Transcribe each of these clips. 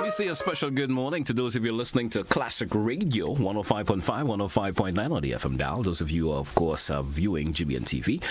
me say a special good morning to those of you listening to Classic Radio 105.5, 105.9 on the FM dial. Those of you, of course, viewing GBN TV,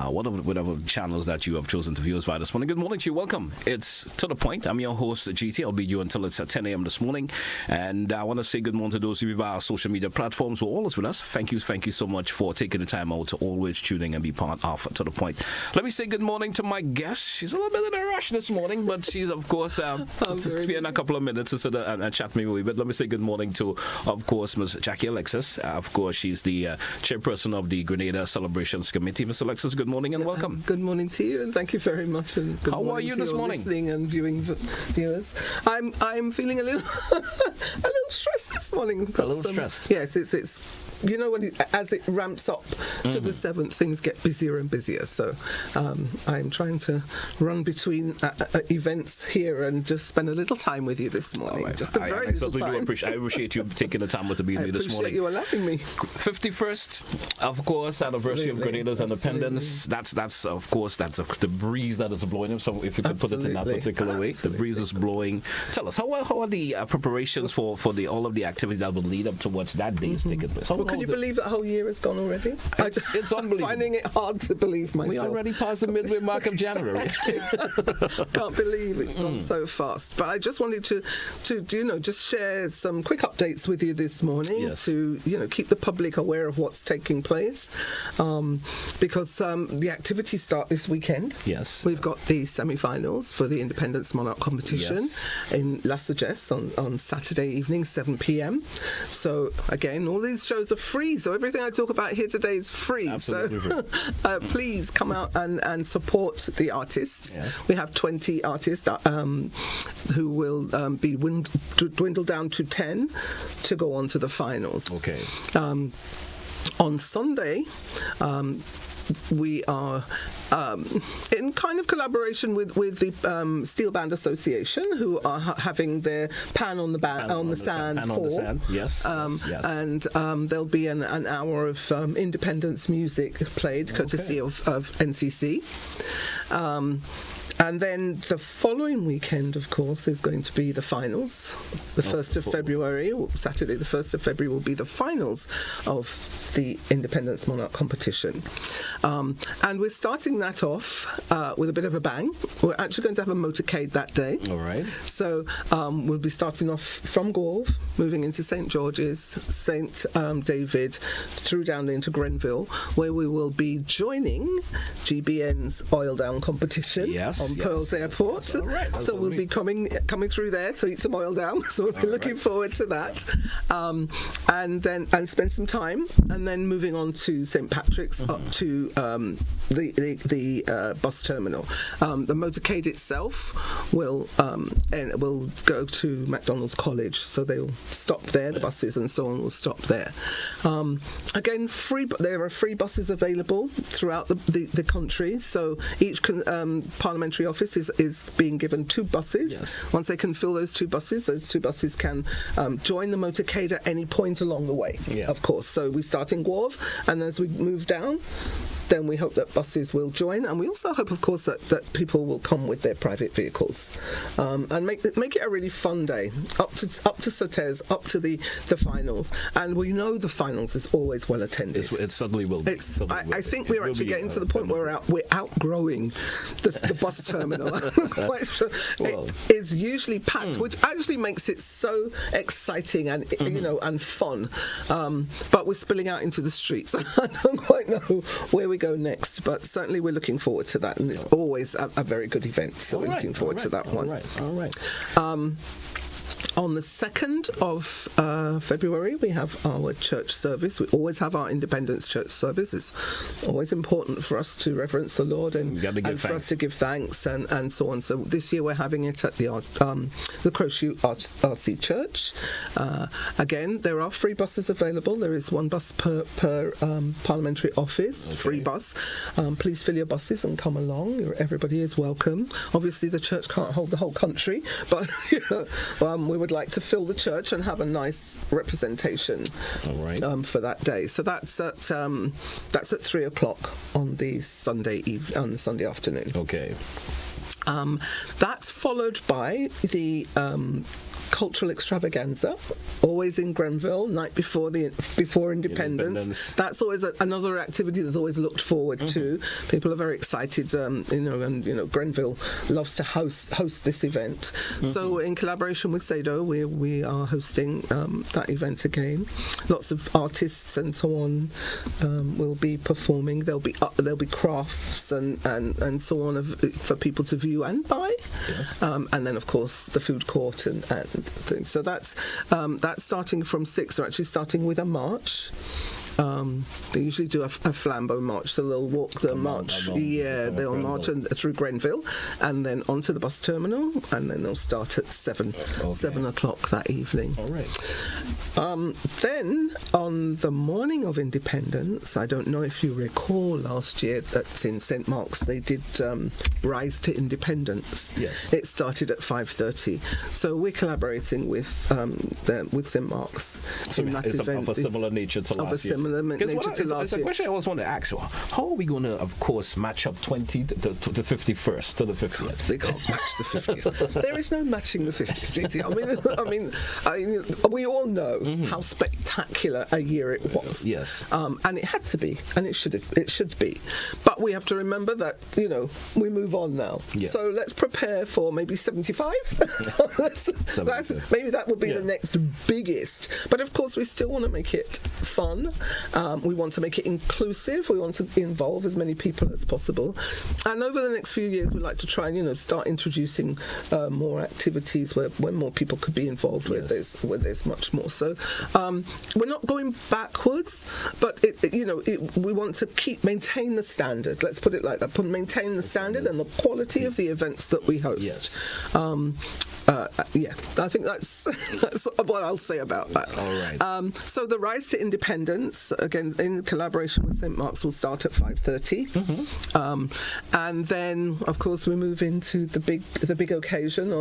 whatever channels that you have chosen to view us via this morning. Good morning to you. Welcome. It's To The Point. I'm your host, GT. I'll be you until it's at 10 a.m. this morning. And I want to say good morning to those of you via our social media platforms who are always with us. Thank you so much for taking the time out to always tune in and be part of To The Point. Let me say good morning to my guest. She's a little bit in a rush this morning, but she's, of course, spend a couple of minutes to sit and chat me a wee bit. Let me say good morning to, of course, Ms. Jackie Alexis. Of course, she's the chairperson of the Grenada Celebrations Committee. Ms. Alexis, good morning and welcome. Good morning to you, and thank you very much. And good How are you this morning? Listening and viewing viewers. I'm feeling a little a little stressed this morning. A little stressed. Yes, it's. You know, as it ramps up to the 7th, things get busier and busier. So I'm trying to run between events here and just spend a little time with you this morning. Right. Just a very little time. I appreciate you taking the time to be with me this morning. I appreciate you allowing me. 51st, of course, anniversary of Grenada's independence. That's of course, the breeze that is blowing. So if you could put it in that particular way, the breeze is blowing. Tell us, how are the preparations for all of the activity that will lead up towards that day's taking place? Can you believe that whole year has gone already? It's unbelievable. Finding it hard to believe myself. We already passed the midway mark of January. Can't believe it's gone so fast. But I just wanted to just share some quick updates with you this morning to keep the public aware of what's taking place, because the activities start this weekend. Yes, we've got the semi-finals for the Independence Monarch competition in La Sagesse on Saturday evening, 7 p.m. So again, all these shows are free, so everything I talk about here today is free. Absolutely so please come out and support the artists. We have 20 artists who will be dwindled down to 10 to go on to the finals. Okay. On Sunday, we are in kind of collaboration with the Steel Band Association, who are having their pan on the sand. Yes. And there'll be an hour of independence music played, courtesy of NCC. And then the following weekend, of course, is going to be the finals. The 1st of February, Saturday the 1st of February, will be the finals of the Independence Monarch competition. And we're starting that off with a bit of a bang. We're actually going to have a motorcade that day. All right. So we'll be starting off from Gauve, moving into St. George's, St. David, through down into Grenville, where we will be joining GBN's Oil Down competition. On Pearls Airport. So we'll be coming through there to eat some oil down. So we'll be looking forward to that. And spend some time, and then moving on to St. Patrick's up to the bus terminal. The motorcade itself will go to McDonald's College, so they'll stop there. The buses and so on will stop there. Again, there are free buses available throughout the country. So each parliamentary office is being given 2 buses. Once they can fill those 2 buses can join the motorcade at any point along the way, of course. So we start in Gauve, and as we move down, then we hope that buses will join, and we also hope, of course, that people will come with their private vehicles, and make it a really fun day up to Sotez, up to the finals. And we know the finals is always well attended. It suddenly will be. I think we're actually getting to the point where we're outgrowing the bus terminal. I'm quite sure. It is usually packed, which actually makes it so exciting and and fun. But we're spilling out into the streets. I don't quite know where we go next, but certainly we're looking forward to that, and it's always a very good event. So we're looking forward to that one. All right. On the 2nd of February, we have our church service. We always have our Independence Church service. It's always important for us to reverence the Lord and for us to give thanks and so on. So this year we're having it at the Crowshoe RC Church. Again, there are free buses available. There is 1 bus per parliamentary office, free bus. Please fill your buses and come along. Everybody is welcome. Obviously, the church can't hold the whole country, but we would like to fill the church and have a nice representation for that day. So that's at 3:00 on the Sunday afternoon. Okay. That's followed by the cultural extravaganza, always in Grenville, night before Independence. That's always another activity that's always looked forward to. People are very excited, and Grenville loves to host this event. So in collaboration with SADO, we are hosting that event again. Lots of artists and so on will be performing. There'll be crafts and so on for people to view and buy, and then of course the food court and things. So that's starting from 6. They're actually starting with a march. They usually do a flambeau march, so they'll walk the march. They'll march through Grenville, and then onto the bus terminal, and then they'll start at 7 o'clock that evening. All right. Then on the morning of Independence, I don't know if you recall last year that in St Mark's they did Rise to Independence. Yes. It started at 5:30. So we're collaborating with St Mark's in that event. Of a similar nature to last year. It's a question I always want to ask you. How are we going to, of course, match up 20 to 51st to the 50th? They can't match the 50th. There is no matching the 50th. I mean, we all know how spectacular a year it was. Yes. And it had to be, and it should be. But we have to remember that, we move on now. Yeah. So let's prepare for maybe 75. Maybe that will be the next biggest. But of course, we still want to make it fun. We want to make it inclusive. We want to involve as many people as possible. And over the next few years, we'd like to try and start introducing more activities where more people could be involved, where there's much more. So we're not going backwards, but we want to maintain the standard. Let's put it like that. Maintain the standard and the quality of the events that we host. Yes. I think that's what I'll say about that. All right. So the Rise to Independence, again in collaboration with St Mark's, will start at 5:30, and then of course we move into the big occasion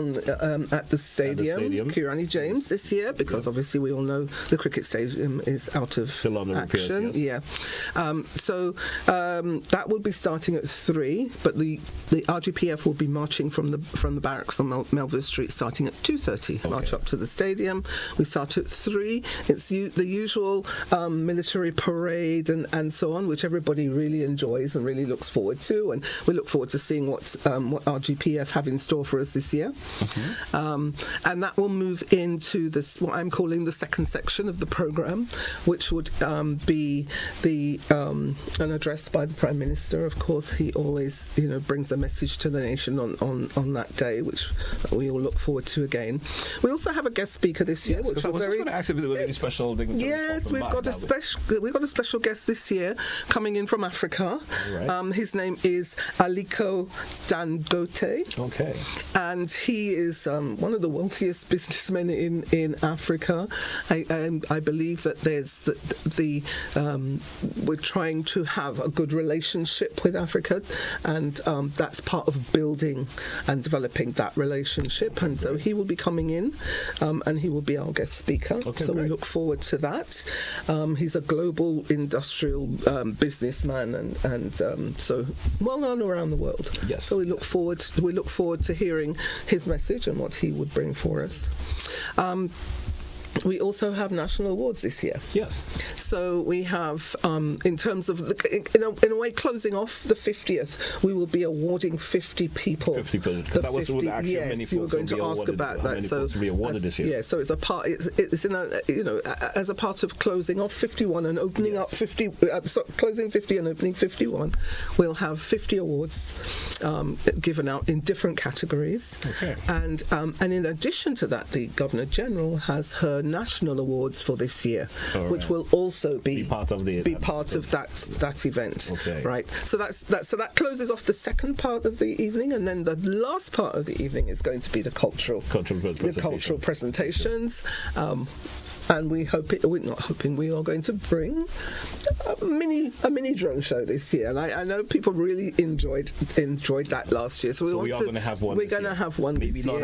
at the stadium, Kirani James this year, because obviously we all know the cricket stadium is out of action. Repairs, yes. So that will be starting at 3, but the RGPF will be marching from the barracks on Melville Street starting at 2:30. March up to the stadium. We start at 3. It's the usual military parade and so on, which everybody really enjoys and really looks forward to, and we look forward to seeing what RGPF have in store for us this year. And that will move into what I'm calling the second section of the programme, which would be an address by the Prime Minister. Of course, he always brings a message to the nation on that day, which we all look forward to again. We also have a guest speaker this year, which I was just going to ask if there was any special thing. Yes, we've got a special guest this year coming in from Africa. Right. His name is Aliko Dangote. Okay. And he is one of the wealthiest businessmen in Africa. I believe that there's we're trying to have a good relationship with Africa, and that's part of building and developing that relationship. And so he will be coming in, and he will be our guest speaker. Okay, so we look forward to that. He's a global industrial businessman, and so well known around the world. Yes. So we look forward to hearing his message and what he would bring for us. We also have national awards this year. Yes. So we have, in terms of, in a way, closing off the 50th, we will be awarding 50 people. 50 people. That was what actually many folks you were going to ask about that. So be awarded this year. Yeah. So it's a part. It's in a as a part of closing off 51 and opening up 50. Closing 50 and opening 51, we'll have 50 awards given out in different categories. Okay. And in addition to that, the Governor General has her national awards for this year, which will also be part of that event. Okay. Right. So that closes off the second part of the evening, and then the last part of the evening is going to be the cultural presentations. and we're not hoping, we are going to bring a mini drone show this year. And I know people really enjoyed that last year. So we are going to have one. We're going to have one maybe this not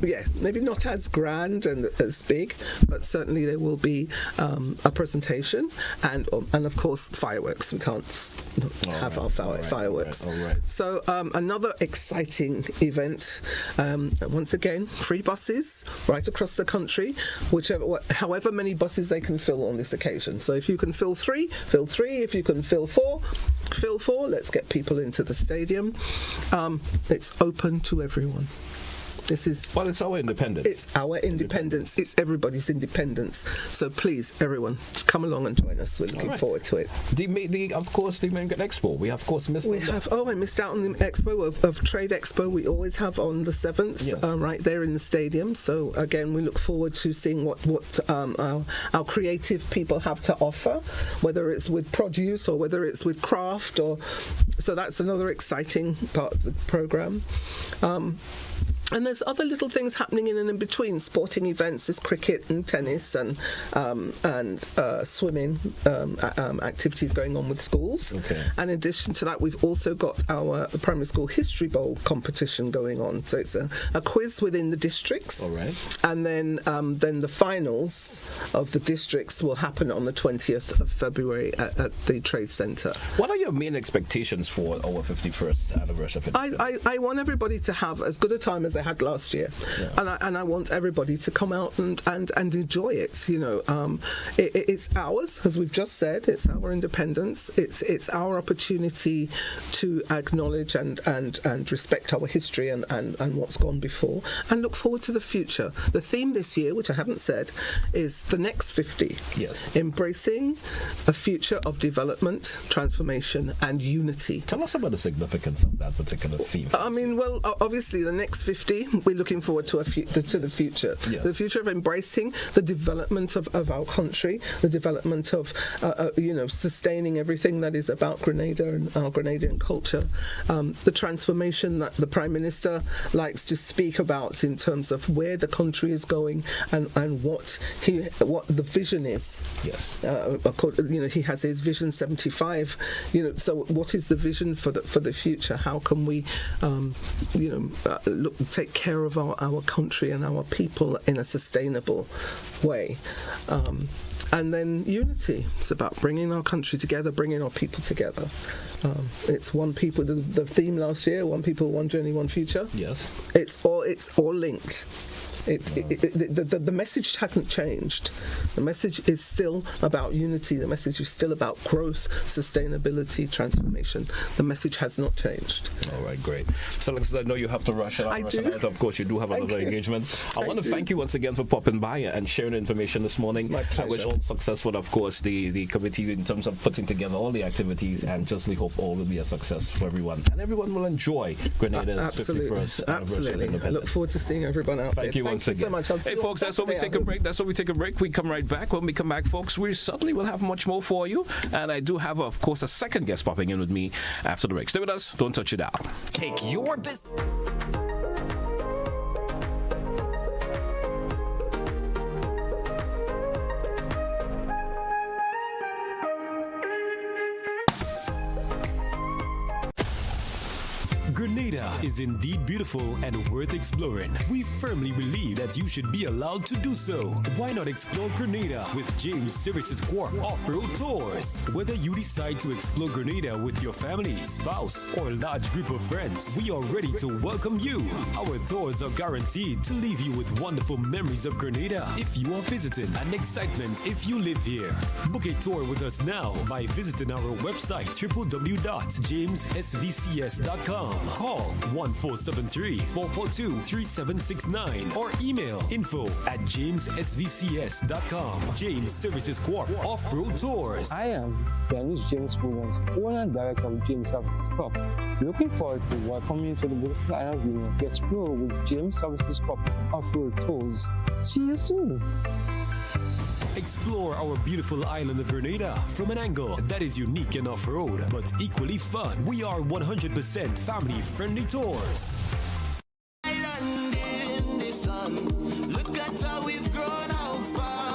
year. Maybe not as grand and as big, but certainly there will be a presentation and of course fireworks. We can't have our fireworks. All right. So another exciting event. Once again, free buses right across the country, however many buses they can fill on this occasion. So if you can fill three, fill three. If you can fill four, fill four. Let's get people into the stadium. It's open to everyone. Well, it's our independence. It's our independence. It's everybody's independence. So please, everyone, come along and join us. We're looking forward to it. Of course, the Main Expo. We have, of course, missed. I missed out on the Expo of Trade Expo. We always have on the 7th, right there in the stadium. So again, we look forward to seeing what our creative people have to offer, whether it's with produce or whether it's with craft. So that's another exciting part of the program. And there's other little things happening in and in between. Sporting events, there's cricket and tennis and swimming activities going on with schools. Okay. And in addition to that, we've also got our primary school history bowl competition going on. So it's a quiz within the districts. All right. And then the finals of the districts will happen on the 20th of February at the Trade Centre. What are your main expectations for our 51st anniversary? I want everybody to have as good a time as they had last year, and I want everybody to come out and enjoy it. It's ours, as we've just said. It's our independence. It's our opportunity to acknowledge and respect our history and what's gone before, and look forward to the future. The theme this year, which I haven't said, is the next 50. Yes. Embracing a future of development, transformation, and unity. Tell us about the significance of that particular theme. Obviously, the next 50. We're looking forward to the future. Yes. The future of embracing the development of our country, the development of sustaining everything that is about Grenada and our Grenadian culture, the transformation that the Prime Minister likes to speak about in terms of where the country is going and what the vision is. Yes. He has his Vision 75. So what is the vision for the future? How can we take care of our country and our people in a sustainable way? And then unity. It's about bringing our country together, bringing our people together. It's one people. The theme last year: one people, one journey, one future. Yes. It's all linked. The message hasn't changed. The message is still about unity. The message is still about growth, sustainability, transformation. The message has not changed. All right, great. So, Alexis, I know you have to rush. I do. Of course, you do have another engagement. I want to thank you once again for popping by and sharing information this morning. It's my pleasure. I wish all success for, of course, the committee in terms of putting together all the activities, and just we hope all will be a success for everyone, and everyone will enjoy Grenada's 51st anniversary of independence. I look forward to seeing everyone out there. Thank you once again. So much. Hey, folks, that's when we take a break. We come right back. When we come back, folks, we certainly will have much more for you. And I do have, of course, a second guest popping in with me after the break. Stay with us. Don't touch it out. Take your business. Grenada is indeed beautiful and worth exploring. We firmly believe that you should be allowed to do so. Why not explore Grenada with James Services Corp Off-Road Tours? Whether you decide to explore Grenada with your family, spouse, or large group of friends, we are ready to welcome you. Our tours are guaranteed to leave you with wonderful memories of Grenada if you are visiting, and excitement if you live here. Book a tour with us now by visiting our website www.jamessvcs.com. Call 1473-442-3769 or email info@jamessvcs.com. James Services Corp Off-Road Tours. I am Dennis James Williams, owner and director of James Services Corp. Looking forward to welcoming you to the beautiful island of Grenada to explore with James Services Corp Off-Road Tours. See you soon. Explore our beautiful island of Grenada from an angle that is unique and off-road, but equally fun. We are 100% family-friendly tours. Island in the sun. Look at how we've grown, how far.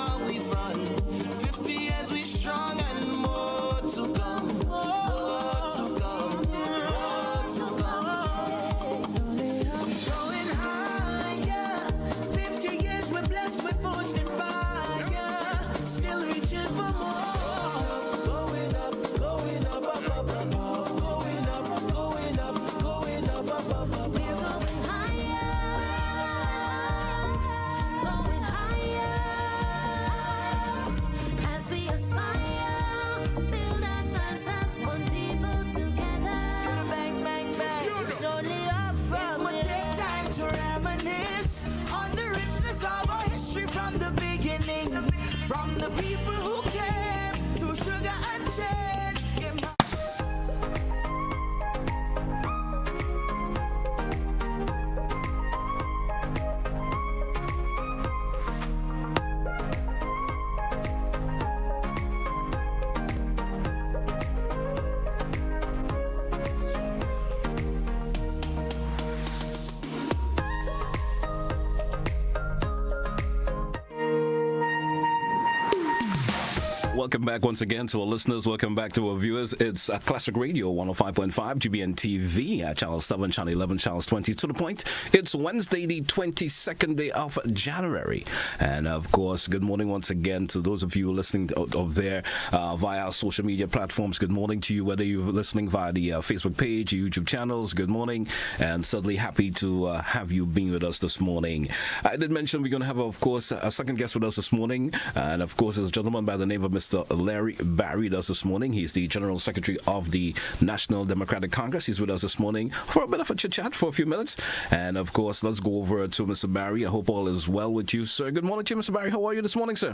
welcome back once again to our listeners. Welcome back to our viewers. It's Classic Radio 105.5 GBN TV at Channel 7, Channel 11, Channel 20. To the point, it's Wednesday, the 22nd day of January. And of course, good morning once again to those of you listening of there via social media platforms. Good morning to you, whether you're listening via the Facebook page, YouTube channels. Good morning, and certainly happy to have you being with us this morning. I did mention we're going to have, of course, a second guest with us this morning, and of course, there's a gentleman by the name of Mr. Larry Barry with us this morning. He's the General Secretary of the National Democratic Congress. He's with us this morning for a bit of a chit-chat for a few minutes. And of course, let's go over to Mr. Barry. I hope all is well with you, sir. Good morning to you, Mr. Barry. How are you this morning, sir?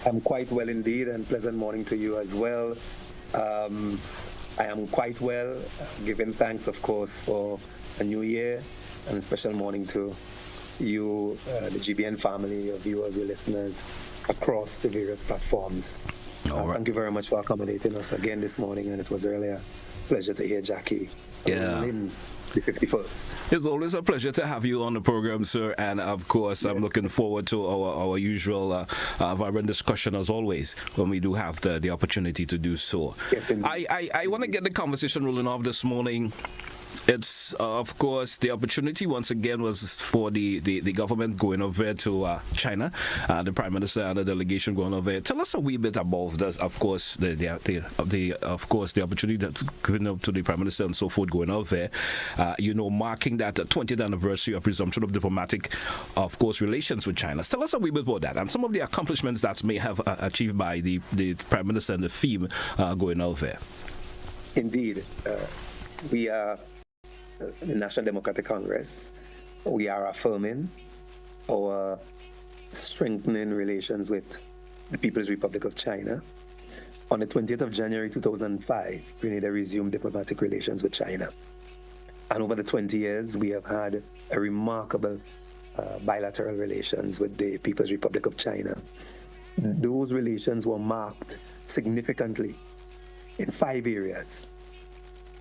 I'm quite well indeed, and pleasant morning to you as well. I am quite well, giving thanks, of course, for a new year, and a special morning to you, the GBN family, your viewers, your listeners across the various platforms. Right. Thank you very much for accommodating us again this morning, and it was earlier. Pleasure to hear Jackie. Yeah. The 51st. It's always a pleasure to have you on the program, sir. And of course, I'm looking forward to our usual vibrant discussion as always when we do have the opportunity to do so. Yes, indeed. I want to get the conversation rolling off this morning. It's, of course, the opportunity once again was for the government going over to China, the Prime Minister and the delegation going over there. Tell us a wee bit about this, of course, the opportunity that given up to the Prime Minister and so forth going over there, marking that 20th anniversary of resumption of diplomatic, of course, relations with China. Tell us a wee bit about that and some of the accomplishments that may have achieved by the Prime Minister and the theme going over there. Indeed. We are the National Democratic Congress. We are affirming our strengthening relations with the People's Republic of China. On the 20th of January 2005, Grenada resumed diplomatic relations with China. And over the 20 years, we have had a remarkable bilateral relations with the People's Republic of China. Those relations were marked significantly in 5 areas.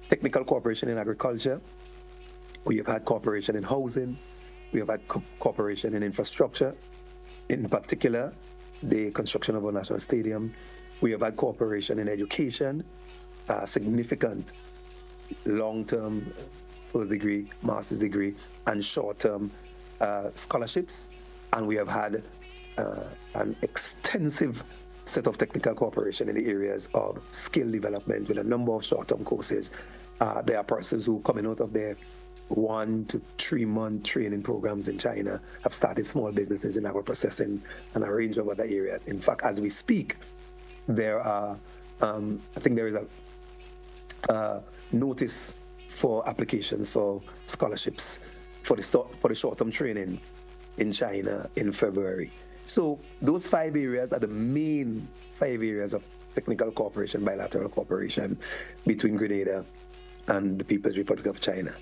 Technical cooperation in agriculture. We have had cooperation in housing. We have had cooperation in infrastructure, in particular, the construction of our national stadium. We have had cooperation in education, significant long-term first degree, master's degree, and short-term scholarships. And we have had an extensive set of technical cooperation in the areas of skill development with a number of short-term courses. There are persons who, coming out of their 1 to 3 month training programs in China, have started small businesses in agro-processing and a range of other areas. In fact, as we speak, there are, I think there is a notice for applications for scholarships for the short-term training in China in February. So those 5 areas are the main 5 areas of technical cooperation, bilateral cooperation between Grenada and the People's Republic of China.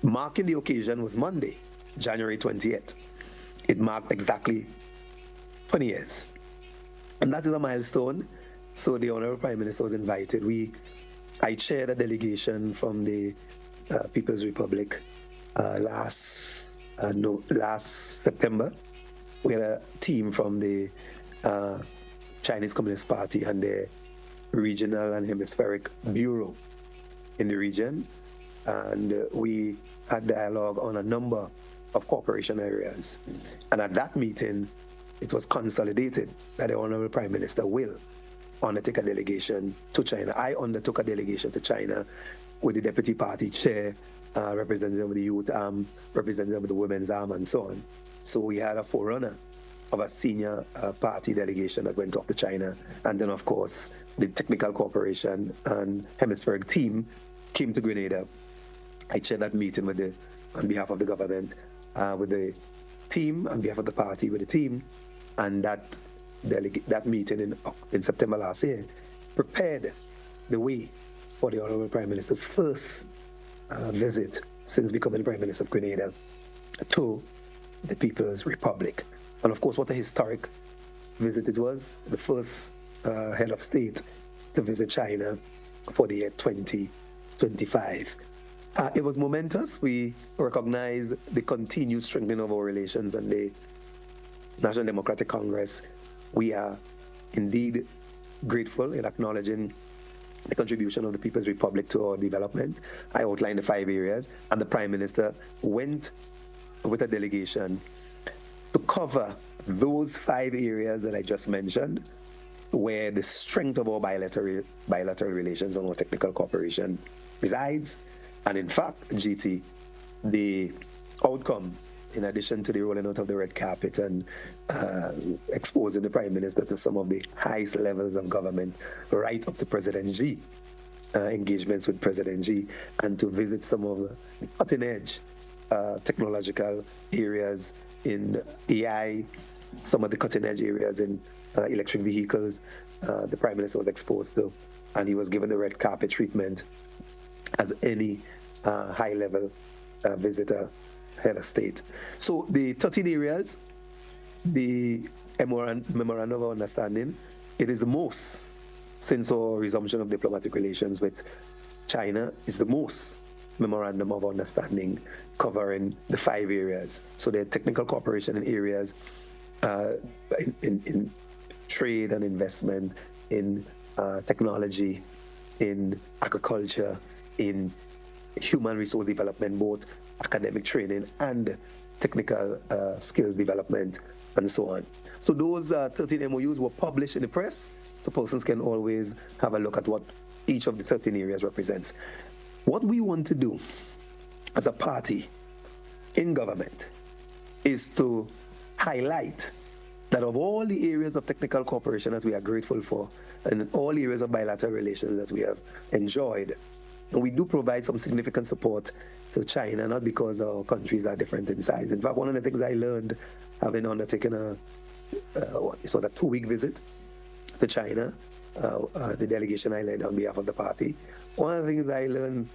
Marking the occasion was Monday, January 28th. It marked exactly 20 years. And that is a milestone. So the Honorable Prime Minister was invited. I chaired a delegation from the People's Republic last September. We had a team from the Chinese Communist Party and the Regional and Hemispheric Bureau in the region, and we had dialogue on a number of cooperation areas. And at that meeting, it was consolidated that the Honorable Prime Minister will undertake a delegation to China. I undertook a delegation to China with the Deputy Party Chair, representative of the Youth Arm, representative of the Women's Arm, and so on. So we had a forerunner of a senior party delegation that went off to China. And then, of course, the technical cooperation and hemispheric team came to Grenada. I chaired that meeting on behalf of the government, with the team, on behalf of the party, with the team. And that meeting in September last year prepared the way for the Honorable Prime Minister's first visit since becoming Prime Minister of Grenada to the People's Republic. And of course, what a historic visit it was. The first head of state to visit China for the year 2025. It was momentous. We recognize the continued strengthening of our relations, and the National Democratic Congress, we are indeed grateful in acknowledging the contribution of the People's Republic to our development. I outlined the 5 areas, and the Prime Minister went with a delegation to cover those 5 areas that I just mentioned, where the strength of our bilateral relations and our technical cooperation resides. And in fact, GT, the outcome, in addition to the rolling out of the red carpet and exposing the Prime Minister to some of the highest levels of government, right up to President Xi, engagements with President Xi, and to visit some of the cutting-edge technological areas in AI, some of the cutting-edge areas in electric vehicles, the Prime Minister was exposed to, and he was given the red carpet treatment as any high-level visitor, head of state. So the 13 areas, the memorandum of understanding, it is the most, since our resumption of diplomatic relations with China, is the most memorandum of understanding covering the 5 areas. So the technical cooperation in areas in trade and investment, in technology, in agriculture, in human resource development, both academic training and technical skills development, and so on. So those 13 MOUs were published in the press, so persons can always have a look at what each of the 13 areas represents. What we want to do as a party in government is to highlight that of all the areas of technical cooperation that we are grateful for, and all areas of bilateral relations that we have enjoyed, and we do provide some significant support to China, not because our countries are different in size. In fact, one of the things I learned, having undertaken it was a 2-week visit to China, the delegation I led on behalf of the party, one of the things I learned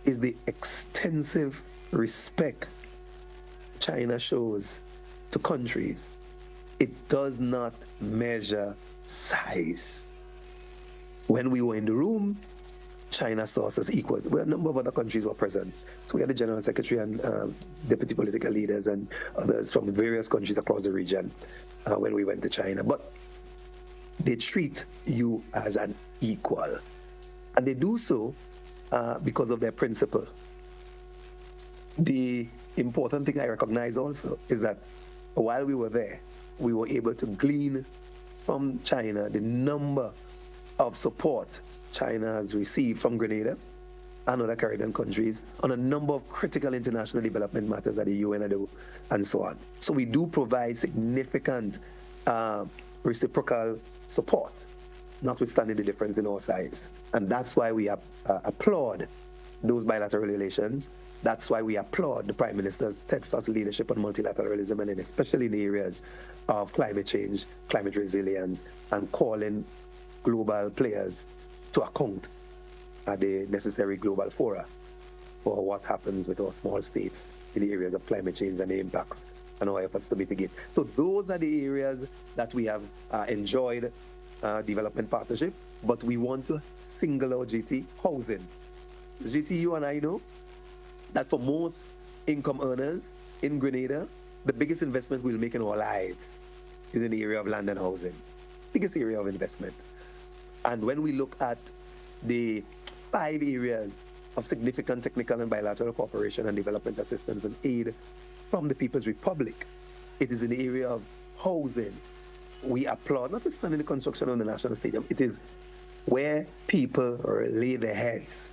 is the extensive respect China shows to countries. It does not measure size. When we were in the room, China saw us as equals. Well, a number of other countries were present. So we had the General Secretary and deputy political leaders and others from various countries across the region when we went to China. But they treat you as an equal. And they do so because of their principle. The important thing I recognize also is that while we were there, we were able to glean from China the number of support China has received from Grenada and other Caribbean countries on a number of critical international development matters at the UN and so on. So we do provide significant reciprocal support, notwithstanding the difference in our size. And that's why we applaud those bilateral relations. That's why we applaud the Prime Minister's steadfast leadership on multilateralism, and especially in the areas of climate change, climate resilience, and calling global players to account at the necessary global fora for what happens with our small states in the areas of climate change and the impacts and our efforts to mitigate. So those are the areas that we have enjoyed development partnership, but we want to single out GT housing. GT, you and I know that for most income earners in Grenada, the biggest investment we'll make in our lives is in the area of land and housing. Biggest area of investment. And when we look at the 5 areas of significant technical and bilateral cooperation and development assistance and aid from the People's Republic, it is in the area of housing. We applaud, notwithstanding the construction of the National Stadium, it is where people lay their heads.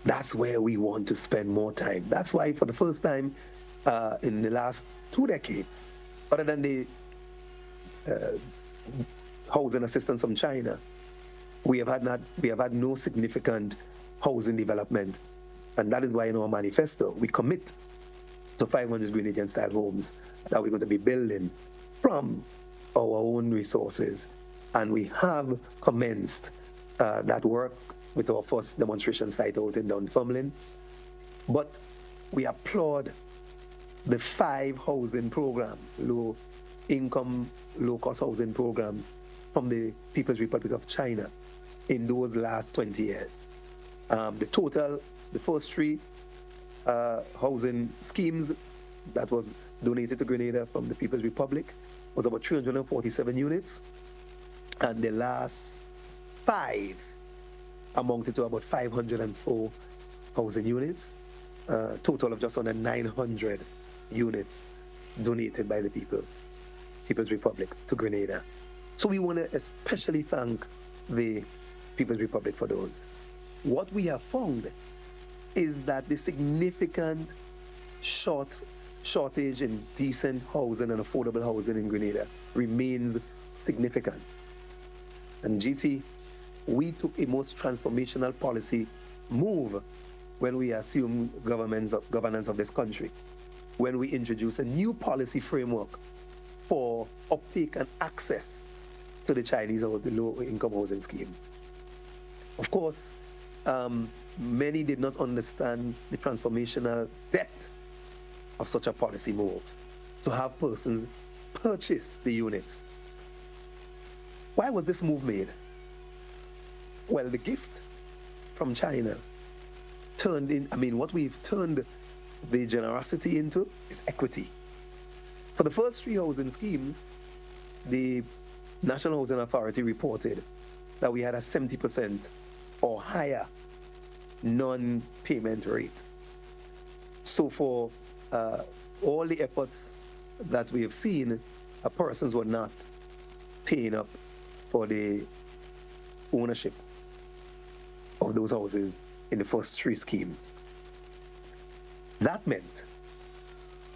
That's where we want to spend more time. That's why for the first time in the last 2 decades, other than the housing assistance from China, we have had no significant housing development. And that is why in our manifesto, we commit to 500 Grenadian-style homes that we're going to be building from our own resources. And we have commenced that work with our first demonstration site out in Dunfermline. But we applaud the 5 housing programs, low-income, low-cost housing programs from the People's Republic of China in those last 20 years. The first 3 housing schemes that was donated to Grenada from the People's Republic was about 347 units. and the last 5 amounted to about 504 housing units, total of just under 900 units donated by the People's Republic to Grenada. So we want to especially thank the People's Republic for those. What we have found is that the significant shortage in decent housing and affordable housing in Grenada remains significant. And GT, we took a most transformational policy move when we assumed governance of this country, when we introduced a new policy framework for uptake and access to the Chinese or the low-income housing scheme. Of course, many did not understand the transformational depth of such a policy move, to have persons purchase the units. Why was this move made? Well, the gift from China what we've turned the generosity into is equity. For the first 3 housing schemes, the National Housing Authority reported that we had a 70% or higher non-payment rate. So for all the efforts that we have seen, persons were not paying up for the ownership of those houses in the first 3 schemes. That meant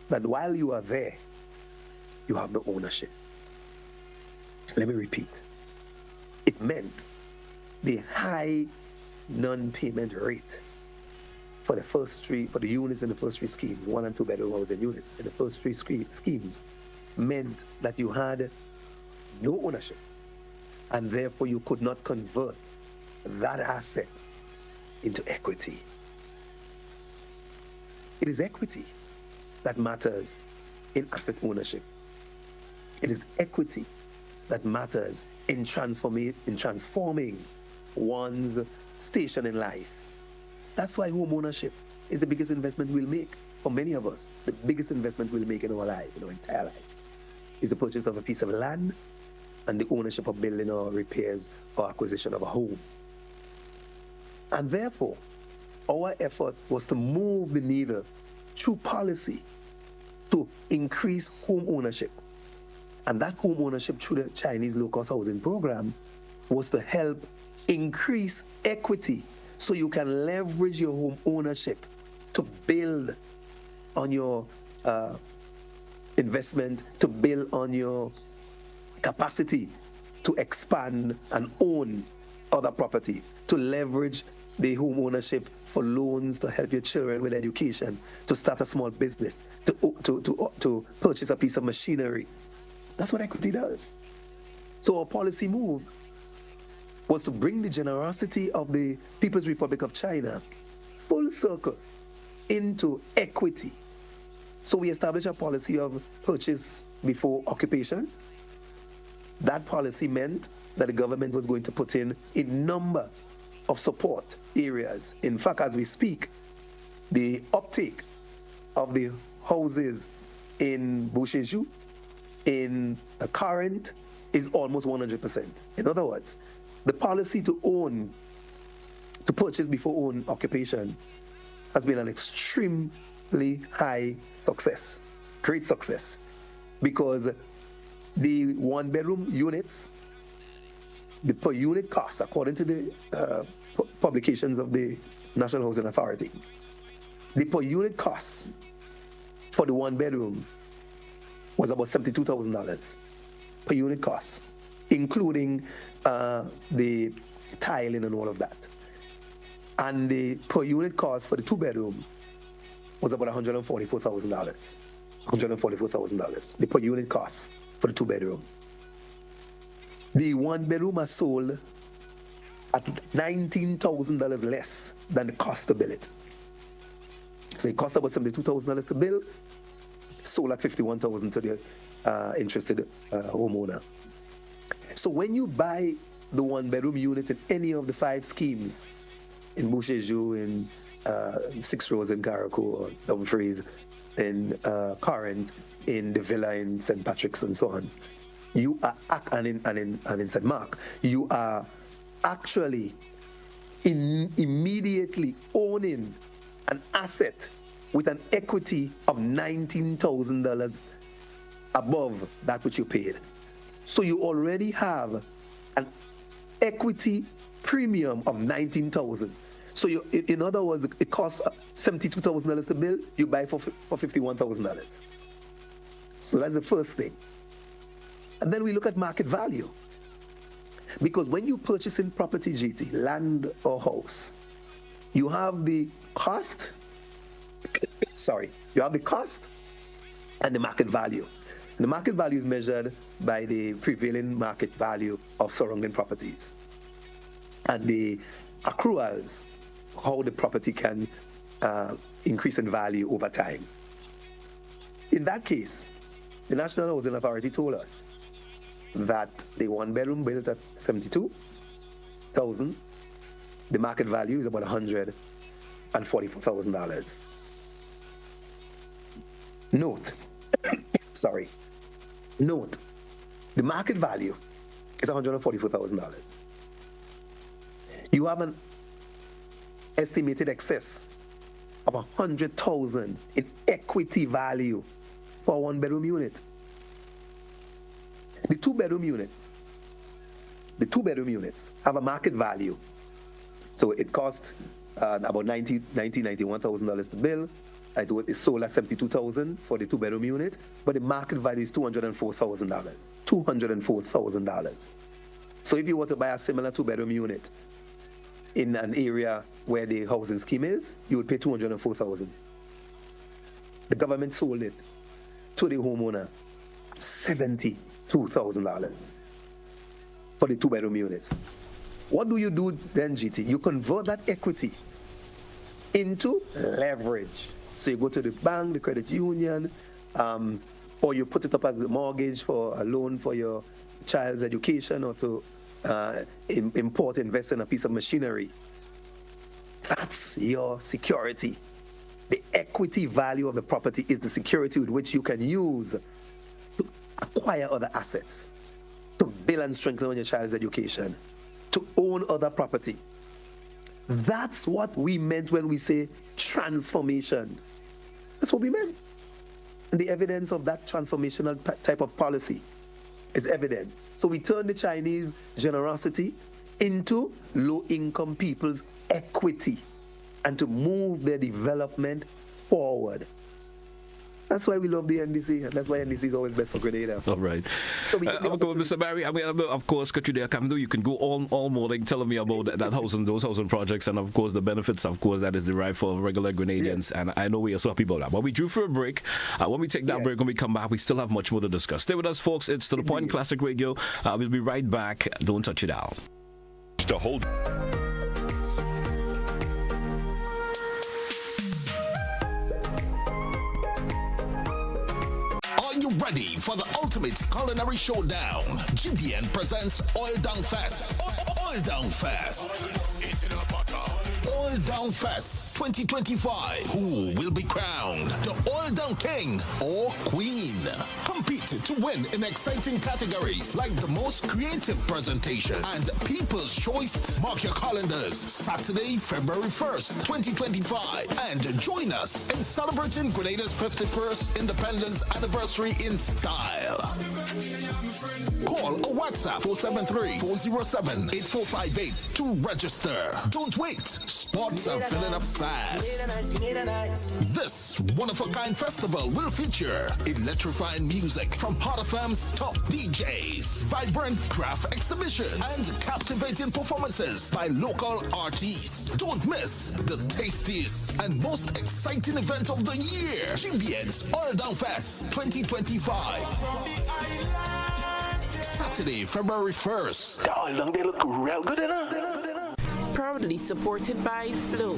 that while you are there, you have no ownership. Let me repeat. It meant the high non-payment rate for the units in the first 3 schemes, 1 and 2 bedroom housing units in the first 3 schemes, meant that you had no ownership, and therefore you could not convert that asset into equity. It is equity that matters in asset ownership. It is equity that matters in transforming one's station in life. That's why home ownership is the biggest investment we'll make for many of us. The biggest investment we'll make in our life, in our entire life, is the purchase of a piece of land and the ownership of building or repairs or acquisition of a home. And therefore, our effort was to move the needle through policy to increase home ownership. And that home ownership through the Chinese low-cost housing program was to help increase equity so you can leverage your home ownership to build on your investment, to build on your capacity to expand and own other property, to leverage the home ownership for loans to help your children with education, to start a small business, to purchase a piece of machinery. That's what equity does. So our policy move was to bring the generosity of the People's Republic of China full circle into equity. So we established a policy of purchase before occupation. That policy meant that the government was going to put in a number of support areas. In fact, as we speak, the uptake of the houses in Boucheju, in Current, is almost 100%. In other words, the policy to purchase before own occupation has been an extremely high success, great success, because the 1-bedroom units, the per unit cost, according to the publications of the National Housing Authority, the per unit cost for the 1-bedroom was about $72,000 per unit cost, including the tiling and all of that. And the per unit cost for the 2-bedroom was about $144,000. $144,000, the per unit cost for the 2-bedroom. The 1-bedroom are sold at $19,000 less than the cost to build it. So it cost about $72,000 to build, sold at $51,000 to the interested homeowner. So when you buy the 1-bedroom unit in any of the 5 schemes, in Boucheju, in 6 Roads in Carriacou, or Dumfries, in Current, in the Villa in St. Patrick's, and so on, you are and in St. Mark, you are actually immediately owning an asset with an equity of $19,000 above that which you paid. So you already have an equity premium of $19,000. So in other words, it costs $72,000 to build. You buy for $51,000. So that's the first thing. And then we look at market value. Because when you purchase in property, GT, land or house, you have the cost, you have the cost and the market value. And the market value is measured by the prevailing market value of surrounding properties. And the accruals, how the property can increase in value over time. In that case, the National Housing Authority told us that the one-bedroom built at $72,000, the market value is about $144,000. Note, the market value is $144,000. You have an estimated excess of $100,000 in equity value for a one-bedroom unit. The two-bedroom units have a market value. So it cost about $91,000 to build. It's sold at $72,000 for the two-bedroom unit, but the market value is $204,000. $204,000. So if you were to buy a similar two-bedroom unit in an area where the housing scheme is, you would pay $204,000. The government sold it to the homeowner at $72,000 for the two-bedroom units. What do you do then, GT? You convert that equity into leverage. So you go to the bank, the credit union, or you put it up as a mortgage for a loan for your child's education, or to invest in a piece of machinery. That's your security. The equity value of the property is the security with which you can use to acquire other assets, to build and strengthen on your child's education, to own other property. That's what we meant when we say transformation. That's what we meant. And the evidence of that transformational type of policy is evident. So we turn the Chinese generosity into low-income people's equity and to move their development forward. That's why we love the NDC, and that's why NDC is always best for Grenada. All right. So Mr. Barry, I mean, of course, you can go all morning telling me about those housing projects, and of course the benefits, of course, that is derived for regular Grenadians. And I know we are so happy about that. But we drew for a break. When we take that break, when we come back, we still have much more to discuss. Stay with us, folks. It's To The Point Classic Radio. We'll be right back. Don't touch it out. To hold. Are you ready for the ultimate culinary showdown? GBN presents Oil Down Fest. Oil Down Fest. Oil Down Fest 2025. Who will be crowned the Oil Down King or Queen? Compete to win in exciting categories like the most creative presentation and People's Choice. Mark your calendars, Saturday, February 1st, 2025, and join us in celebrating Grenada's 51st independence anniversary in style. Call or WhatsApp 473-407-8458 to register. Don't wait. Spots are filling up fast. This one-of-a-kind festival will feature electrifying music from Hot FM's top DJs, vibrant craft exhibitions, and captivating performances by local artists. Don't miss the tastiest and most exciting event of the year, GBN's Oil Down Fest 2025. Saturday, February 1st. Oh, they look real good, enough. Proudly supported by Flow.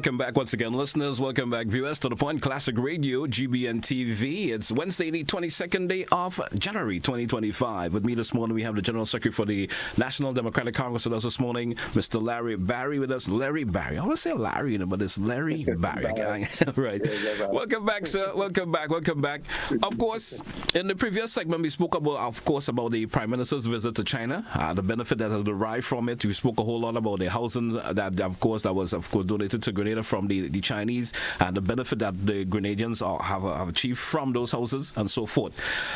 welcome back once again, listeners. Welcome back, viewers, to The Point Classic Radio, GBN TV. It's Wednesday, the 22nd day of January 2025. With me this morning, we have the General Secretary for the National Democratic Congress with us this morning, Mr. Larry Barry with us. Larry Barry. I want to say Larry, but it's Larry Barry. Right. Welcome back, sir. Welcome back. Welcome back. Of course, in the previous segment, we spoke about the Prime Minister's visit to China, the benefit that has derived from it. We spoke a whole lot about the housing that was donated to Grenada from the Chinese, and the benefit that the Grenadians have achieved from those houses and so forth.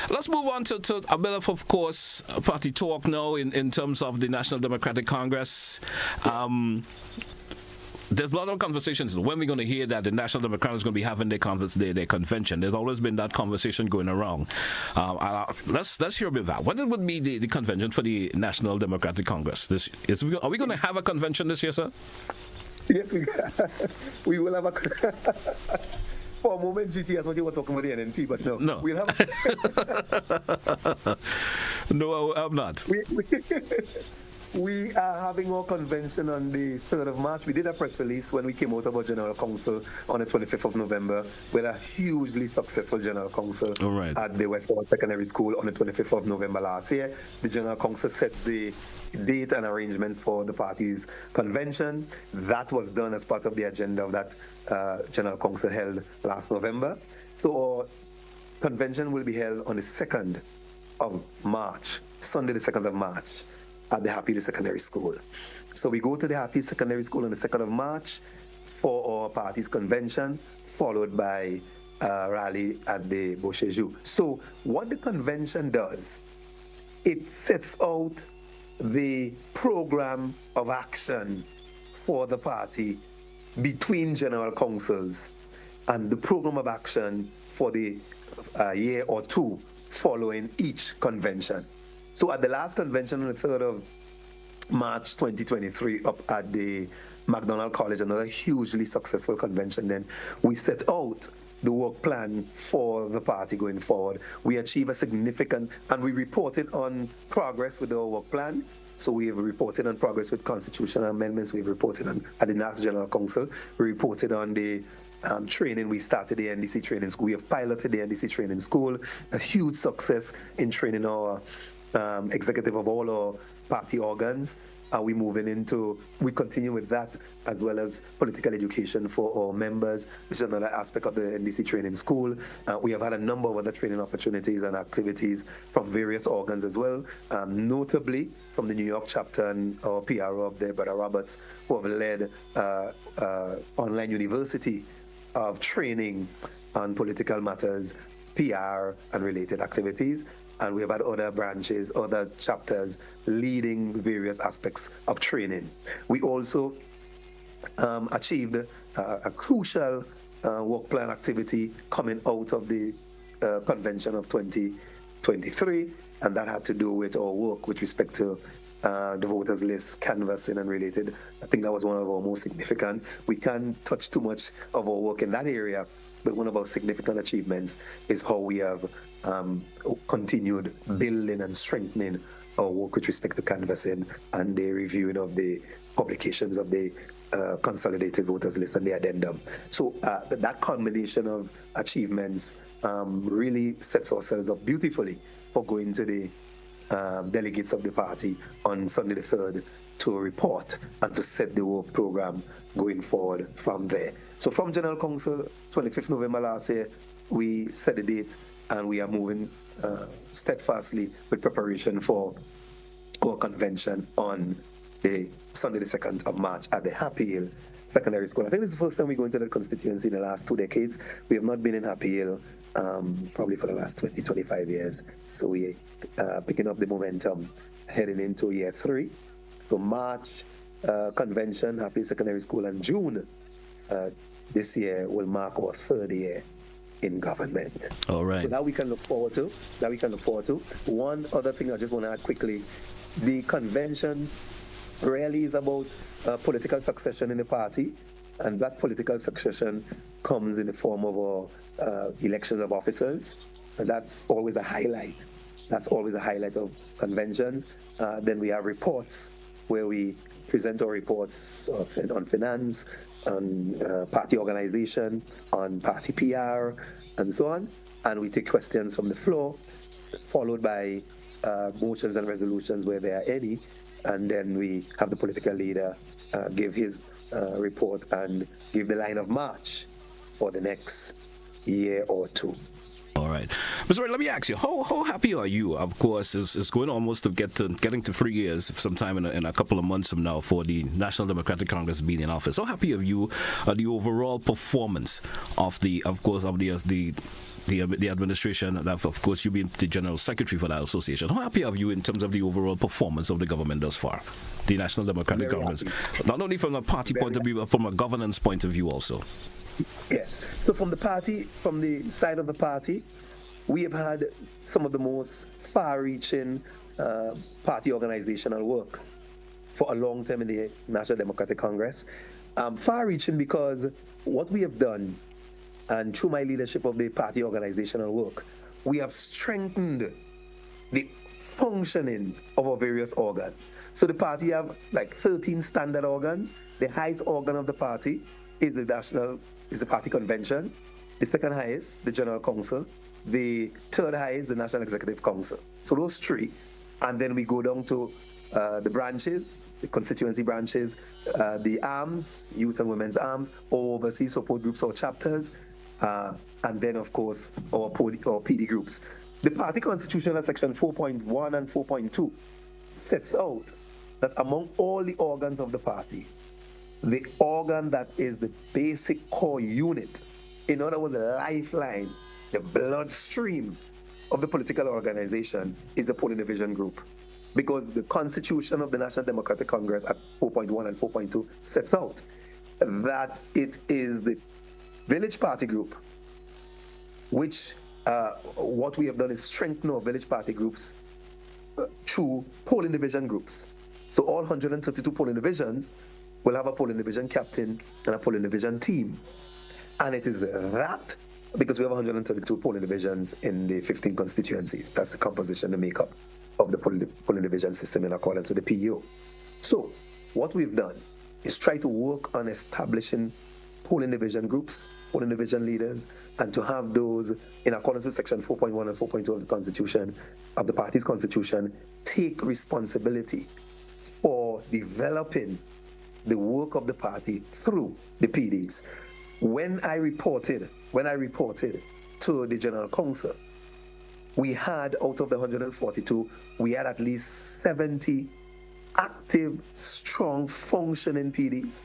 Let's move on to a bit of course, party talk now in terms of the National Democratic Congress. There's a lot of conversations. When we're going to hear that the National Democrats is going to be having their convention? There's always been that conversation going around. Let's hear a bit of that. When would be the convention for the National Democratic Congress? Are we going to have a convention this year, sir? Yes, we will have a. For a moment, GT, I thought you were talking about the NNP, but no. We'll have. No, I'm not. We are having our convention on the 3rd of March. We did a press release when we came out of our General Council on the 25th of November with a hugely successful General Council at the Western Secondary School on the 25th of November last year. The General Council sets the date and arrangements for the party's convention. That was done as part of the agenda of that General Council held last November. So our convention will be held on the 2nd of March, Sunday the 2nd of March, at the Happy Secondary School. So we go to the Happy Secondary School on the 2nd of March for our party's convention, followed by a rally at the Beauchejou. So what the convention does, it sets out the program of action for the party between general councils and the program of action for the year or two following each convention. So at the last convention on the 3rd of March 2023 up at the McDonald College, another hugely successful convention, then we set out the work plan for the party going forward. We achieved a significant, and we reported on progress with our work plan. So we have reported on progress with constitutional amendments. We've reported on at the National General Council. We reported on the training. We started the NDC training school. We have piloted the NDC training school. A huge success in training our executive of all our party organs. We continue with that, as well as political education for our members, which is another aspect of the NDC training school. We have had a number of other training opportunities and activities from various organs as well, notably from the New York chapter and our PRO up there, Brother Roberts, who have led online university of training on political matters, PR, and related activities. And we have had other branches, other chapters leading various aspects of training. We also achieved a crucial work plan activity coming out of the convention of 2023, and that had to do with our work with respect to the voters list, canvassing and related. I think that was one of our most significant. We can't touch too much of our work in that area, but one of our significant achievements is how we have continued building and strengthening our work with respect to canvassing and the reviewing of the publications of the consolidated voters list and the addendum. So that combination of achievements really sets ourselves up beautifully for going to the delegates of the party on Sunday the 3rd to report and to set the work program going forward from there. So from General Council, 25th November last year, we set a date and we are moving steadfastly with preparation for our convention on the Sunday the 2nd of March at the Happy Hill Secondary School. I think this is the first time we go into the constituency in the last 2 decades. We have not been in Happy Hill probably for the last 20, 25 years. So we are picking up the momentum heading into year 3. So March convention, Happy Secondary School, and June this year will mark our 3rd year in government. All right. So that we can look forward to. One other thing I just want to add quickly: the convention really is about political succession in the party, and that political succession comes in the form of our elections of officers, and that's always a highlight. That's always a highlight of conventions. Then we have reports where we present our reports on finance, on party organization, on party PR, and so on. And we take questions from the floor, followed by motions and resolutions where there are any. And then we have the political leader give his report and give the line of march for the next year or two. All right. Mr. Ray, let me ask you, how happy are you? Of course, it's going almost to getting to 3 years sometime in a couple of months from now for the National Democratic Congress being in office. How happy are you the overall performance of the administration, and of course you being the General Secretary for that association? How happy are you in terms of the overall performance of the government thus far? The National Democratic Congress. Not only from a party point of view, but from a governance point of view also. Yes. So from the side of the party, we have had some of the most far-reaching party organizational work for a long time in the National Democratic Congress. Far-reaching because what we have done, and through my leadership of the party organizational work, we have strengthened the functioning of our various organs. So the party have like 13 standard organs. The highest organ of the party is the party convention. The second highest, the General Council. The third highest, the National Executive Council. So those three. And then we go down to the branches, the constituency branches, the arms, youth and women's arms, or overseas support groups or chapters, and then, of course, our PD groups. The party constitution at section 4.1 and 4.2 sets out that among all the organs of the party, the organ that is the basic core unit, in other words, the lifeline, the bloodstream of the political organization, is the polling division group. Because the constitution of the National Democratic Congress at 4.1 and 4.2 sets out that it is the village party group, which what we have done is strengthen our village party groups through polling division groups. So all 132 polling divisions will have a polling division captain and a polling division team. And it is that, because we have 132 polling divisions in the 15 constituencies. That's the composition, the makeup of the polling division system in accordance with the PEO. So what we've done is try to work on establishing polling division groups, polling division leaders, and to have those, in accordance with section 4.1 and 4.2 of the constitution, of the party's constitution, take responsibility for developing the work of the party through the PDs. When I reported to the General Council, we had, out of the 142, we had at least 70 active, strong, functioning PDs,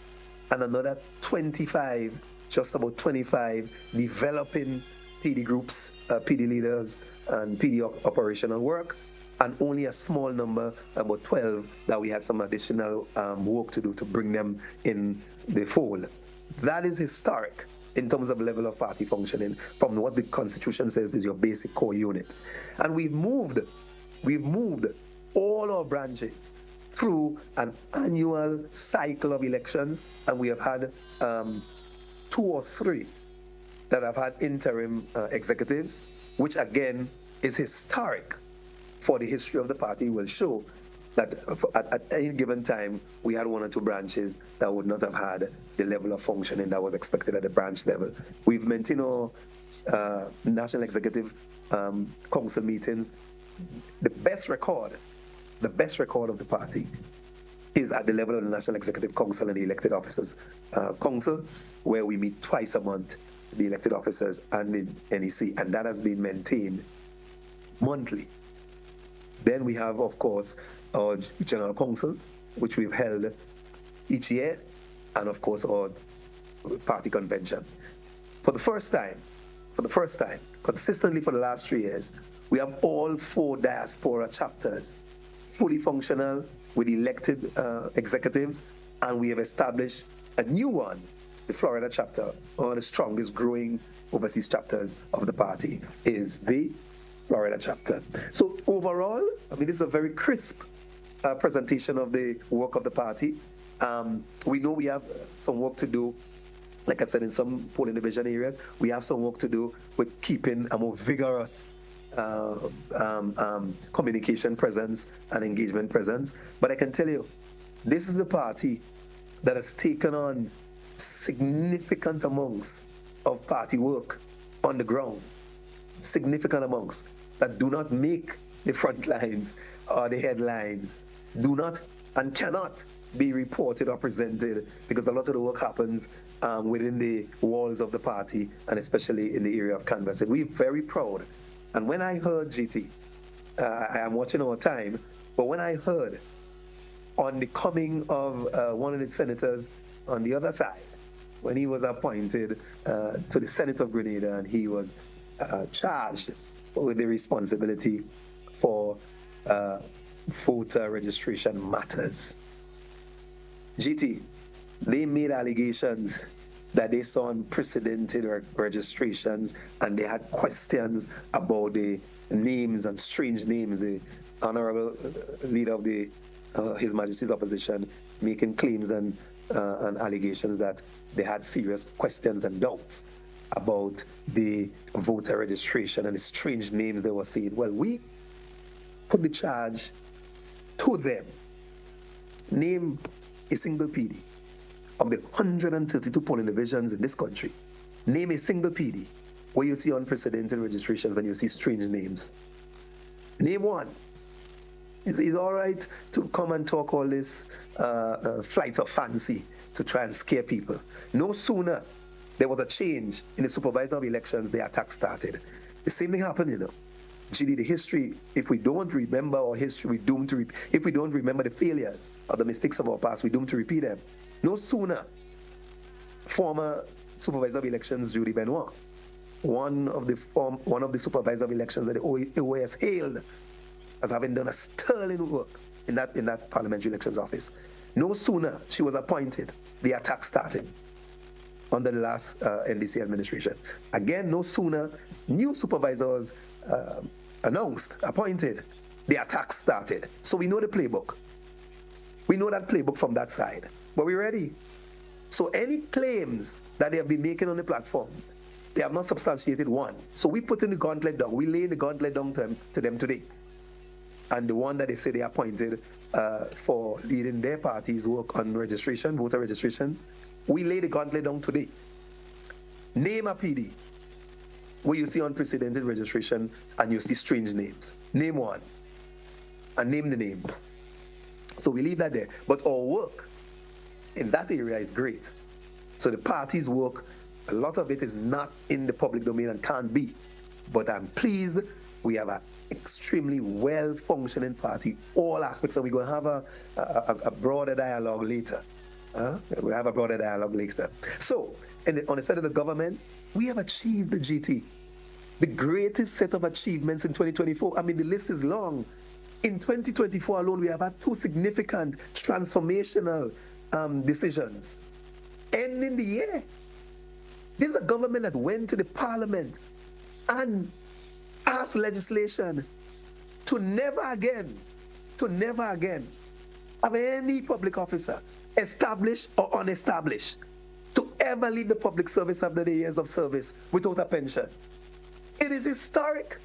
and another 25, just about 25, developing PD groups, PD leaders, and PD operational work, and only a small number, about 12, that we had some additional work to do to bring them in the fold. That is historic in terms of level of party functioning from what the Constitution says is your basic core unit. And we've moved all our branches through an annual cycle of elections, and we have had 2 or 3 that have had interim executives, which again is historic for the history of the party. Will show that at any given time we had 1 or 2 branches that would not have had the level of functioning that was expected at the branch level. We've maintained our National Executive Council meetings. The best record of the party is at the level of the National Executive Council and the Elected Officers Council, where we meet twice a month, the elected officers and the NEC, and that has been maintained monthly. Then we have, of course, our General Council, which we've held each year, and of course our party convention. For the first time, consistently for the last 3 years, we have all 4 diaspora chapters fully functional with elected executives, and we have established a new one, the Florida chapter, one of the strongest growing overseas chapters of the party is the Florida chapter. So overall, this is a very crisp presentation of the work of the party. We know we have some work to do. Like I said, in some polling division areas, we have some work to do with keeping a more vigorous communication presence and engagement presence. But I can tell you This is the party that has taken on significant amounts of party work on the ground, significant amounts that do not make the front lines or the headlines, do not and cannot be reported or presented, because a lot of the work happens within the walls of the party, and especially in the area of canvassing. We're very proud. And when I heard GT, I am watching all the time, but when I heard on the coming of one of the senators on the other side, when he was appointed to the Senate of Grenada, and he was charged with the responsibility for voter registration matters. GT, they made allegations that they saw unprecedented registrations, and they had questions about the names and strange names. The honorable leader of the His Majesty's opposition making claims and allegations that they had serious questions and doubts about the voter registration and the strange names they were seeing. Well, we put the charge to them. Name a single PD of the 132 polling divisions in this country. Name a single PD where you see unprecedented registrations and you see strange names. Name one. It's all right to come and talk all this flight of fancy to try and scare people. No sooner there was a change in the supervisor of elections, the attack started. The same thing happened, you know. GD, the history, if we don't remember our history, we're doomed to if we don't remember the failures or the mistakes of our past, we're doomed to repeat them. No sooner former supervisor of elections, Judy Benoit, one of the supervisor of elections that the OAS hailed as having done a sterling work in that parliamentary elections office. No sooner she was appointed, the attack started under the last NDC administration. Again, no sooner new supervisors appointed, the attack started. So we know the playbook. We know that playbook from that side. But we're ready. So any claims that they have been making on the platform, they have not substantiated one. So we put in the gauntlet down. We lay the gauntlet down to them today. And the one that they say they appointed for leading their party's work on registration, voter registration, we lay the gauntlet down today. Name a PD where you see unprecedented registration and you see strange names. Name one. And name the names. So we leave that there. But our work in that area is great. So the party's work, a lot of it is not in the public domain and can't be. But I'm pleased we have an extremely well-functioning party, all aspects, and we're going to have a broader dialogue later. We'll have a broader dialogue later. So, on the side of the government, we have achieved the GT, the greatest set of achievements in 2024. I mean, the list is long. In 2024 alone, we have had two significant transformational decisions. Ending the year, this is a government that went to the parliament and passed legislation to never again have any public officer, established or unestablished, to ever leave the public service after the years of service without a pension. It is historic.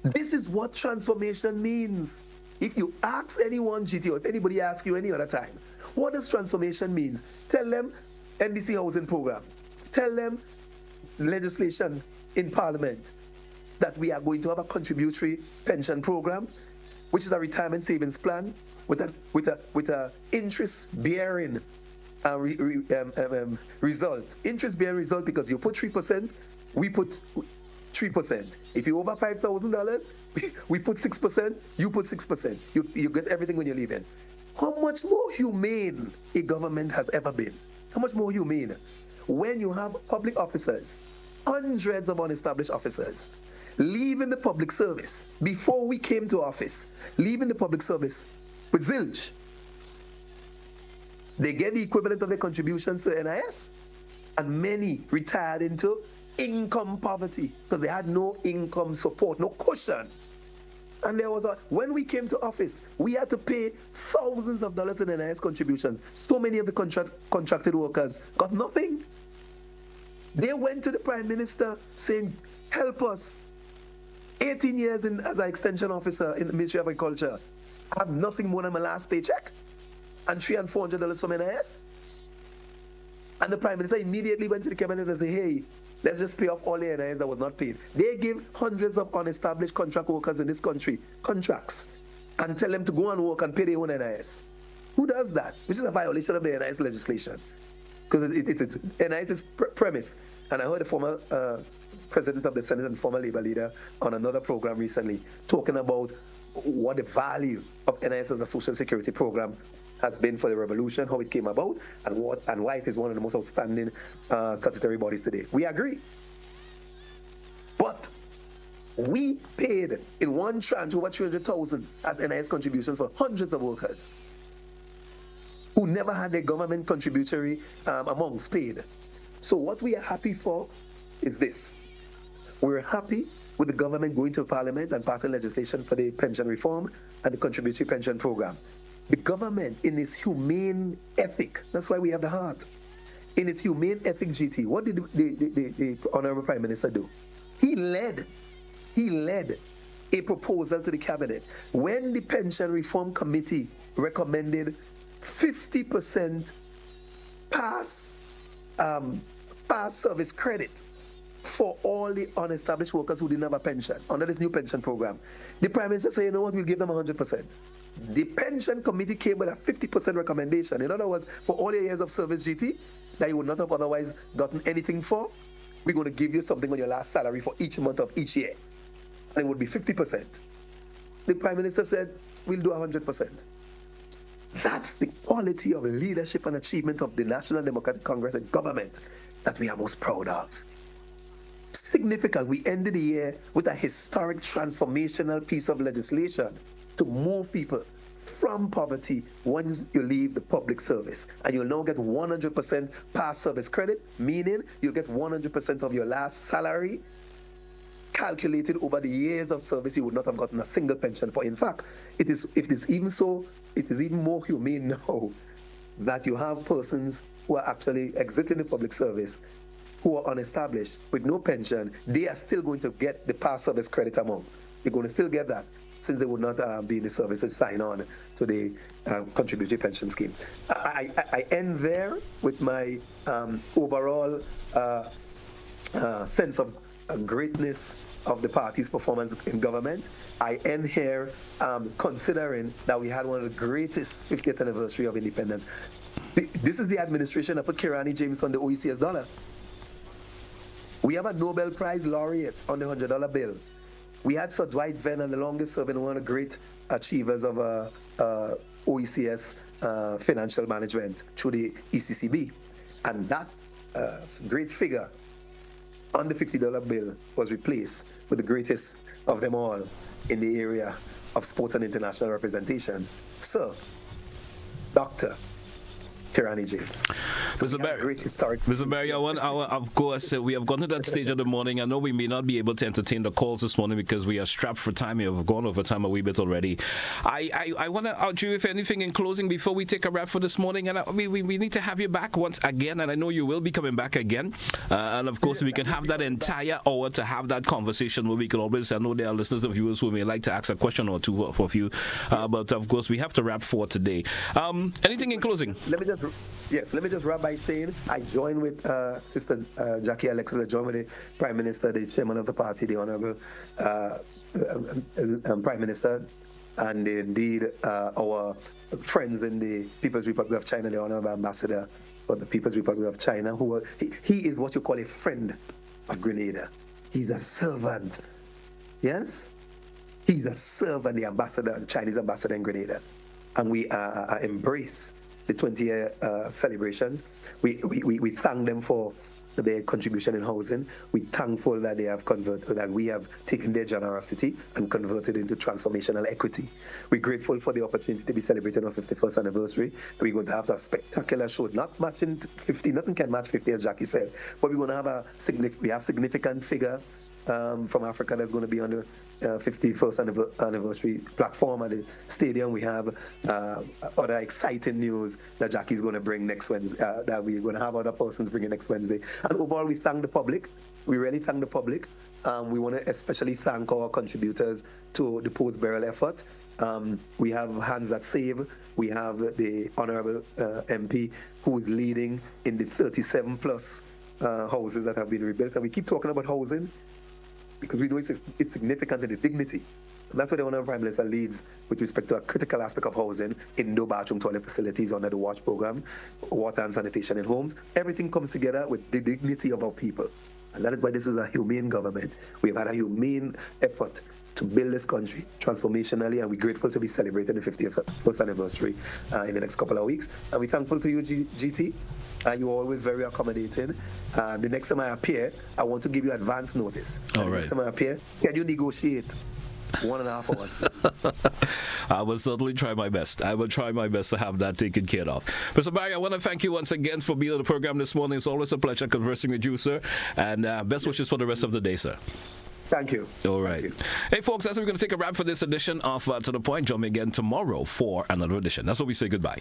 This is what transformation means. If you ask anyone, GT, or if anybody asks you any other time, what does transformation mean? Tell them NDC housing program. Tell them legislation in Parliament that we are going to have a contributory pension program, which is a retirement savings plan with a interest-bearing result. Interest-bearing result because you put 3%, we put 3%. If you're over $5,000, we put 6%, you put 6%. You get everything when you leave in. How much more humane a government has ever been? How much more humane when you have public officers, hundreds of unestablished officers, leaving the public service before we came to office, leaving the public service with zilch. They get the equivalent of their contributions to NIS, and many retired into income poverty because they had no income support, no cushion. And when we came to office, we had to pay thousands of dollars in NIS contributions. So many of the contracted workers got nothing. They went to the Prime Minister saying, help us. 18 years as an extension officer in the Ministry of Agriculture. I have nothing more than my last paycheck and $300 and $400 from NIS. And the Prime Minister immediately went to the cabinet and said, hey, let's just pay off all the NIS that was not paid. They give hundreds of unestablished contract workers in this country contracts and tell them to go and work and pay their own NIS. Who does that? Which is a violation of the NIS legislation. Because it's NIS is premise. And I heard the former President of the Senate and former Labour leader on another program recently talking about what the value of NIS as a social security program has been for the revolution, how it came about, and why it is one of the most outstanding statutory bodies today. We agree. But we paid in one tranche over 300,000 as NIS contributions for hundreds of workers who never had their government contributory amounts paid. So what we are happy for is this. We're happy with the government going to Parliament and passing legislation for the pension reform and the contributory pension program. The government, in its humane ethic, that's why we have the heart, in its humane ethic, GT, what did the Honorable Prime Minister do? He led a proposal to the cabinet. When the Pension Reform Committee recommended 50% pass service credit for all the unestablished workers who didn't have a pension under this new pension program, the Prime Minister said, you know what, we'll give them 100%. The pension committee came with a 50% recommendation. In other words, for all your years of service, GT, that you would not have otherwise gotten anything for, we're going to give you something on your last salary for each month of each year. And it would be 50%. The Prime Minister said, we'll do 100%. That's the quality of leadership and achievement of the National Democratic Congress and government that we are most proud of. Significant, we ended the year with a historic transformational piece of legislation to move people from poverty once you leave the public service. And you'll now get 100% past service credit, meaning you'll get 100% of your last salary calculated over the years of service you would not have gotten a single pension for. In fact, it is even more humane now that you have persons who are actually exiting the public service who are unestablished with no pension. They are still going to get the past service credit amount. They're going to still get that, since they would not be in the service to sign on to the contributory pension scheme. I end there with my overall sense of greatness of the party's performance in government. I end here considering that we had one of the greatest 50th anniversary of independence. This is the administration that put Kirani James on the OECS dollar. We have a Nobel Prize laureate on the $100 bill. We had Sir Dwight Venn, and the longest serving one of the great achievers of OECS financial management through the ECCB. And that great figure on the $50 bill was replaced with the greatest of them all in the area of sports and international representation, Sir Dr. Kirani James. So Mr. Barry, of course, we have gone to that stage of the morning. I know we may not be able to entertain the calls this morning because we are strapped for time. We have gone over time a wee bit already. I want to urge you, if anything, in closing before we take a wrap for this morning. And we need to have you back once again, and I know you will be coming back again. And of course, we can have that entire hour to have that conversation where we can always, I know there are listeners and viewers who may like to ask a question or two for you. But of course, we have to wrap for today. Anything in closing? Let me just wrap by saying I join with Sister Jackie Alexis. I join with the Prime Minister, the Chairman of the party, the Honourable Prime Minister, and indeed our friends in the People's Republic of China, the Honourable Ambassador of the People's Republic of China, he is what you call a friend of Grenada. He's a servant. Yes? He's a servant, the ambassador, the Chinese ambassador in Grenada. And we embrace the 20-year celebrations. We thank them for their contribution in housing. We're thankful that they have converted, that we have taken their generosity and converted into transformational equity. We're grateful for the opportunity to be celebrating our 51st anniversary. We're going to have a spectacular show, not matching 50, nothing can match 50 as Jackie said, but we're going to have significant figure from Africa that's going to be on the 51st anniversary platform at the stadium. We have other exciting news that Jackie's going to bring next Wednesday, that we're going to have other persons bringing next Wednesday. And overall, we thank the public. We really thank the public. We want to especially thank our contributors to the post-burial effort. We have Hands That Save. We have the Honorable MP who is leading in the 37 plus houses that have been rebuilt. And we keep talking about housing because we know it's significant in the dignity. And that's why the Honorable Prime Minister leads with respect to a critical aspect of housing, indoor bathroom toilet facilities under the WATCH program, water and sanitation in homes. Everything comes together with the dignity of our people. And that is why this is a humane government. We've had a humane effort to build this country transformationally, and we're grateful to be celebrating the 50th anniversary in the next couple of weeks. And we're thankful to you, GT. You're always very accommodating. The next time I appear, I want to give you advance notice. All right. Next time I appear, can you negotiate 1.5 hours? I will certainly try my best. I will try my best to have that taken care of. Mr. Barry, I want to thank you once again for being on the program this morning. It's always a pleasure conversing with you, sir. And best wishes for the rest of the day, sir. Thank you. All right. Hey, folks, that's what we're going to take a wrap for this edition of To The Point. Join me again tomorrow for another edition. That's what we say goodbye.